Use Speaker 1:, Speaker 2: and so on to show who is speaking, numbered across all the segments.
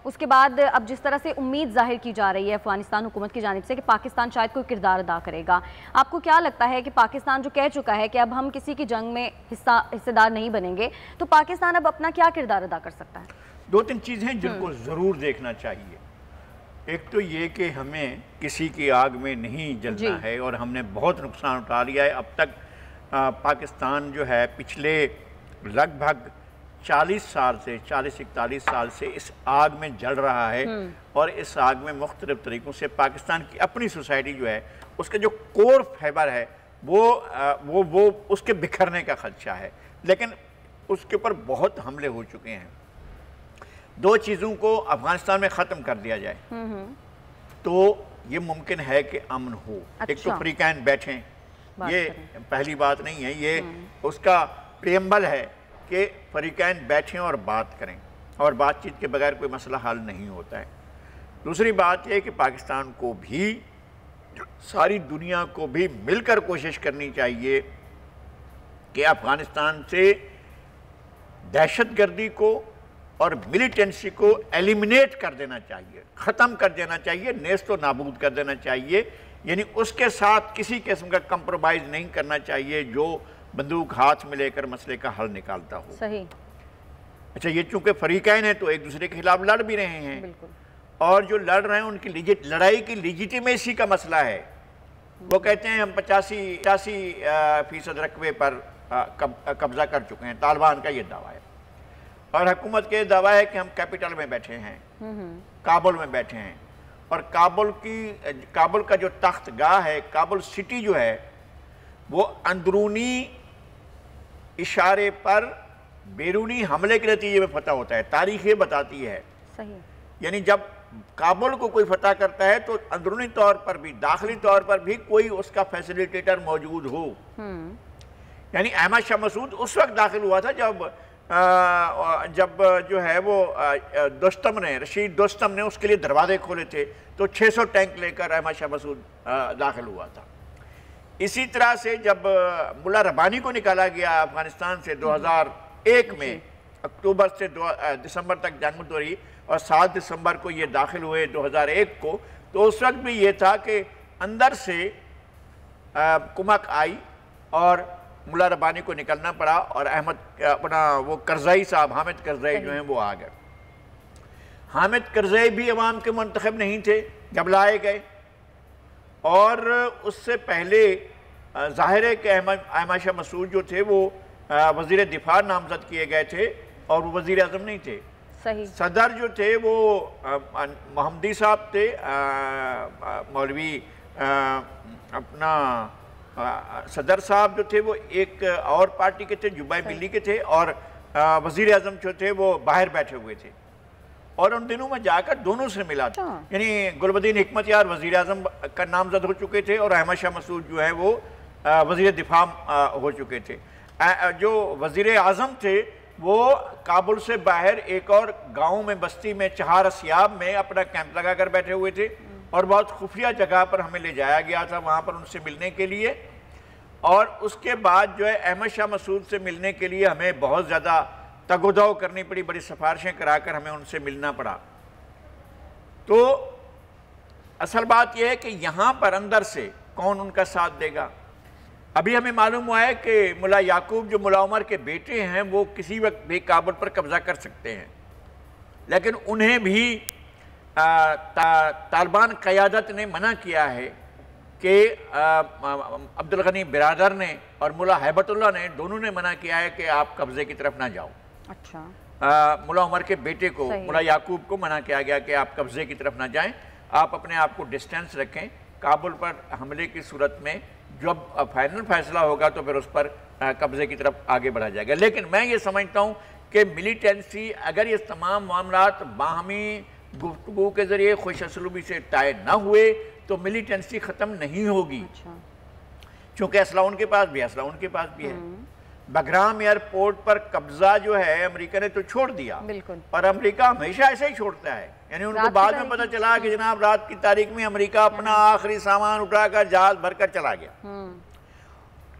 Speaker 1: اس کے بعد اب جس طرح سے امید ظاہر کی جا رہی ہے افغانستان حکومت کی جانب سے کہ پاکستان شاید کوئی کردار ادا کرے گا، آپ کو کیا لگتا ہے کہ پاکستان جو کہہ چکا ہے کہ اب ہم کسی کی جنگ میں حصہ دار نہیں بنیں گے، تو پاکستان اب اپنا کیا کردار ادا کر سکتا ہے؟
Speaker 2: دو تین چیزیں جن کو ضرور دیکھنا چاہیے۔ ایک تو یہ کہ ہمیں کسی کی آگ میں نہیں جلنا ہے، اور ہم نے بہت نقصان اٹھا لیا ہے۔ اب تک پاکستان جو ہے پچھلے لگ بھگ 40-41 سال سے اس آگ میں جل رہا ہے، اور اس آگ میں مختلف طریقوں سے پاکستان کی اپنی سوسائٹی جو ہے اس کا جو کور فائبر ہے وہ اس کے بکھرنے کا خدشہ ہے، لیکن اس کے اوپر بہت حملے ہو چکے ہیں۔ دو چیزوں کو افغانستان میں ختم کر دیا جائے تو یہ ممکن ہے کہ امن ہو۔ ایک تو فریقین بیٹھیں، یہ پہلی بات نہیں ہے، یہ اس کا پریمبل ہے کہ فریقین بیٹھیں اور بات کریں، اور بات چیت کے بغیر کوئی مسئلہ حل نہیں ہوتا ہے۔ دوسری بات یہ کہ پاکستان کو بھی، ساری دنیا کو بھی مل کر کوشش کرنی چاہیے کہ افغانستان سے دہشت گردی کو اور ملیٹنسی کو ایلیمنیٹ کر دینا چاہیے، ختم کر دینا چاہیے، نیست و نابود کر دینا چاہیے، یعنی اس کے ساتھ کسی قسم کا کمپرومائز نہیں کرنا چاہیے جو بندوق ہاتھ میں لے کر مسئلے کا حل نکالتا ہو۔
Speaker 1: صحیح۔
Speaker 2: اچھا، یہ چونکہ فریقین ہیں تو ایک دوسرے کے خلاف لڑ بھی رہے ہیں، اور جو لڑ رہے ہیں ان کی لڑائی کی لیجیٹیمیسی کا مسئلہ ہے۔ وہ کہتے ہیں ہم 85% رقبے پر قبضہ کر چکے ہیں، طالبان کا یہ دعویٰ ہے، اور حکومت کے دعویٰ ہے کہ ہم کیپٹل میں بیٹھے ہیں، کابل میں بیٹھے ہیں، اور کابل کا جو تخت گاہ ہے، کابل سٹی جو ہے، وہ اندرونی اشارے پر بیرونی حملے کے نتیجے میں فتح ہوتا ہے۔ تاریخ یہ بتاتی ہے، یعنی جب کابل کو کوئی فتح کرتا ہے تو اندرونی طور پر بھی، داخلی طور پر بھی کوئی اس کا فیسیلیٹیٹر موجود ہو۔ یعنی احمد شاہ مسعود اس وقت داخل ہوا تھا جب جو ہے وہ رشید دوستم نے اس کے لیے دروازے کھولے تھے، تو 600 ٹینک لے کر احمد شاہ مسعود داخل ہوا تھا۔ اسی طرح سے جب ملا ربانی کو نکالا گیا افغانستان سے 2001 میں، اکتوبر سے دسمبر تک جنگ رہی، اور 7 دسمبر کو یہ داخل ہوئے 2001 کو، تو اس وقت بھی یہ تھا کہ اندر سے کمک آئی اور ملا ربانی کو نکلنا پڑا، اور وہ کرزائی صاحب، حامد کرزائی جو ہیں وہ آ گئے۔ حامد کرزائی بھی عوام کے منتخب نہیں تھے جب لائے گئے، اور اس سے پہلے ظاہر ہے کہ احمد شاہ مسعود جو تھے وہ وزیر دفاع نامزد کیے گئے تھے، اور وہ وزیر اعظم نہیں تھے۔ صدر جو تھے وہ محمدی صاحب تھے، مولوی اپنا صدر صاحب جو تھے وہ ایک اور پارٹی کے تھے، جوبائی ملی کے تھے، اور وزیر اعظم جو تھے وہ باہر بیٹھے ہوئے تھے، اور ان دنوں میں جا کر دونوں سے ملا تھا۔ یعنی گلبدین حکمت یار وزیر اعظم کا نامزد ہو چکے تھے، اور احمد شاہ مسعود جو ہے وہ وزیر دفاع ہو چکے تھے۔ جو وزیر اعظم تھے وہ کابل سے باہر ایک اور گاؤں میں، بستی میں، چہار اسیاب میں اپنا کیمپ لگا کر بیٹھے ہوئے تھے، اور بہت خفیہ جگہ پر ہمیں لے جایا گیا تھا وہاں پر ان سے ملنے کے لیے، اور اس کے بعد جو ہے احمد شاہ مسعود سے ملنے کے لیے ہمیں بہت زیادہ تگ و دو کرنی پڑی، بڑی سفارشیں کرا کر ہمیں ان سے ملنا پڑا۔ تو اصل بات یہ ہے کہ یہاں پر اندر سے کون ان کا ساتھ دے گا؟ ابھی ہمیں معلوم ہوا ہے کہ ملا یعقوب جو ملا عمر کے بیٹے ہیں وہ کسی وقت بھی کابل پر قبضہ کر سکتے ہیں، لیکن انہیں بھی طالبان قیادت نے منع کیا ہے کہ عبدالغنی برادر نے اور ملا ہیبت اللہ نے، دونوں نے منع کیا ہے کہ آپ قبضے کی طرف نہ جاؤ۔ ملا عمر کے بیٹے کو، ملا یعقوب کو منع کیا گیا کہ آپ قبضے کی طرف نہ جائیں، آپ اپنے آپ کو ڈسٹینس رکھیں، کابل پر حملے کی صورت میں جب فائنل فیصلہ ہوگا تو پھر اس پر قبضے کی طرف آگے بڑھا جائے گا۔ لیکن میں یہ سمجھتا ہوں کہ ملیٹنسی، اگر یہ تمام معاملات باہمی گفتگو کے ذریعے خوش اسلوبی سے طے نہ ہوئے تو ملیٹنسی ختم نہیں ہوگی، چونکہ اسلحہ ان کے پاس بھی ہے، اسلحہ ان کے پاس بھی ہے۔ بگرام ایئرپورٹ پر قبضہ جو ہے امریکہ نے تو چھوڑ دیا، اور امریکہ ہمیشہ ایسے ہی چھوڑتا ہے، یعنی ان کو بعد میں پتہ چلا کہ جناب رات کی تاریخ میں امریکہ اپنا آخری سامان اٹھا کر جہاز بھر کر چلا گیا۔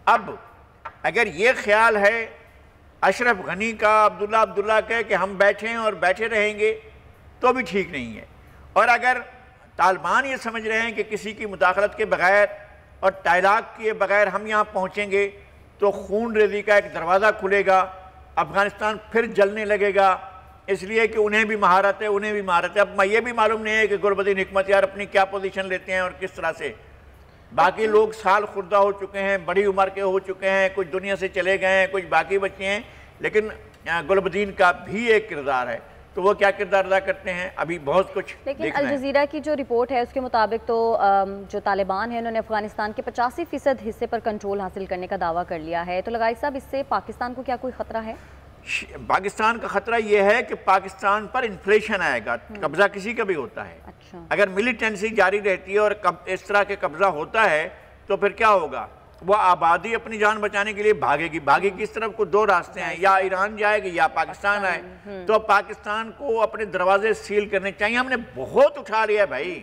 Speaker 2: اب اگر یہ خیال ہے اشرف غنی کا، عبداللہ کہے کہ ہم بیٹھیں اور بیٹھے رہیں گے، تو بھی ٹھیک نہیں ہے۔ اور اگر طالبان یہ سمجھ رہے ہیں کہ کسی کی مداخلت کے بغیر اور ڈائلاگ کیے بغیر ہم یہاں پہنچیں گے تو خون ریزی کا ایک دروازہ کھلے گا، افغانستان پھر جلنے لگے گا، اس لیے کہ انہیں بھی مہارت ہے، انہیں بھی مہارت ہے۔ اب یہ بھی معلوم نہیں ہے کہ گل بدین حکمت یار اپنی کیا پوزیشن لیتے ہیں اور کس طرح سے۔ باقی لوگ سال خوردہ ہو چکے ہیں، بڑی عمر کے ہو چکے ہیں، کچھ دنیا سے چلے گئے ہیں، کچھ باقی بچے ہیں، لیکن گل بدین کا بھی ایک کردار ہے، تو وہ کیا کردار ادا کرتے ہیں ابھی بہت کچھ
Speaker 1: لیکن
Speaker 2: دیکھنا ہے۔
Speaker 1: الجزیرہ کی جو رپورٹ ہے اس کے مطابق تو جو طالبان ہیں انہوں نے افغانستان کے 85% حصے پر کنٹرول حاصل کرنے کا دعویٰ کر لیا ہے، تو لغاری صاحب اس سے پاکستان کو کیا کوئی خطرہ ہے؟
Speaker 2: پاکستان کا خطرہ یہ ہے کہ پاکستان پر انفلیشن آئے گا، قبضہ کسی کا بھی ہوتا ہے۔ اگر ملیٹنسی جاری رہتی ہے اور اس طرح کے قبضہ ہوتا ہے تو پھر کیا ہوگا؟ وہ آبادی اپنی جان بچانے کے لیے بھاگے گی کس طرف کو دو راستے ہیں، یا ایران جائے گی یا پاکستان آئے، تو پاکستان کو اپنے دروازے سیل کرنے چاہیے۔ ہم نے بہت اٹھا لیا بھائی،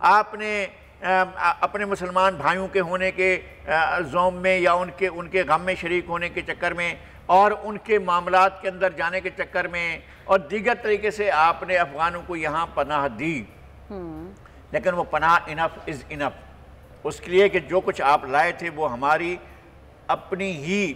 Speaker 2: آپ نے اپنے مسلمان بھائیوں کے ہونے کے زوم میں یا ان کے غم میں شریک ہونے کے چکر میں اور ان کے معاملات کے اندر جانے کے چکر میں اور دیگر طریقے سے آپ نے افغانوں کو یہاں پناہ دی، لیکن وہ پناہ انف از انف، اس کے لیے کہ جو کچھ آپ لائے تھے وہ ہماری اپنی ہی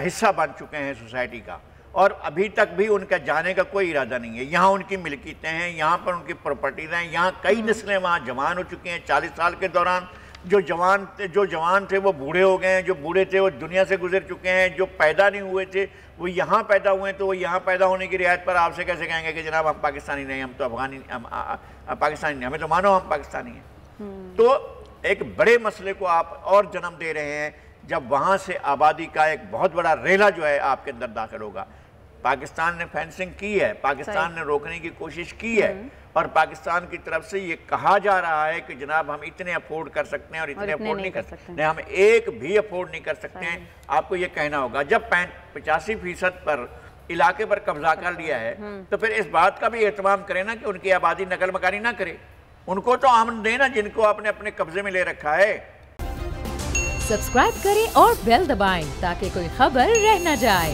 Speaker 2: حصہ بن چکے ہیں سوسائٹی کا، اور ابھی تک بھی ان کا جانے کا کوئی ارادہ نہیں ہے۔ یہاں ان کی ملکیتیں ہیں، یہاں پر ان کی پراپرٹیز ہیں، یہاں کئی نسلیں وہاں جوان ہو چکی ہیں۔ 40 سال کے دوران جو جوان تھے وہ بوڑھے ہو گئے ہیں، جو بوڑھے تھے وہ دنیا سے گزر چکے ہیں، جو پیدا نہیں ہوئے تھے وہ یہاں پیدا ہوئے ہیں، تو وہ یہاں پیدا ہونے کی رعایت پر آپ سے کیسے کہیں گے کہ جناب ہم پاکستانی نہیں، ہم تو پاکستانی نہیں، ہمیں تو مانو ہم پاکستانی ہیں۔ تو ایک بڑے مسئلے کو آپ اور جنم دے رہے ہیں جب وہاں سے آبادی کا ایک بہت بڑا ریلا جو ہے آپ کے اندر داخل ہوگا۔ پاکستان نے فینسنگ کی ہے، پاکستان نے روکنے کی کوشش کی ہے، اور پاکستان کی طرف سے یہ کہا جا رہا ہے کہ جناب ہم اتنے افورڈ کر سکتے ہیں اور اتنے افورڈ نہیں کر سکتے ہیں، ہم ایک بھی افورڈ نہیں کر سکتے ہیں۔ آپ کو یہ کہنا ہوگا جب 85% پر علاقے پر قبضہ کر لیا ہے تو پھر اس بات کا بھی اہتمام کریں نا کہ ان کی آبادی نقل مکانی نہ کرے، ان کو تو آمن دے نا جن کو آپ نے اپنے قبضے میں لے رکھا ہے۔
Speaker 3: سبسکرائب کریں اور بیل دبائیں تاکہ کوئی خبر رہ نہ جائے۔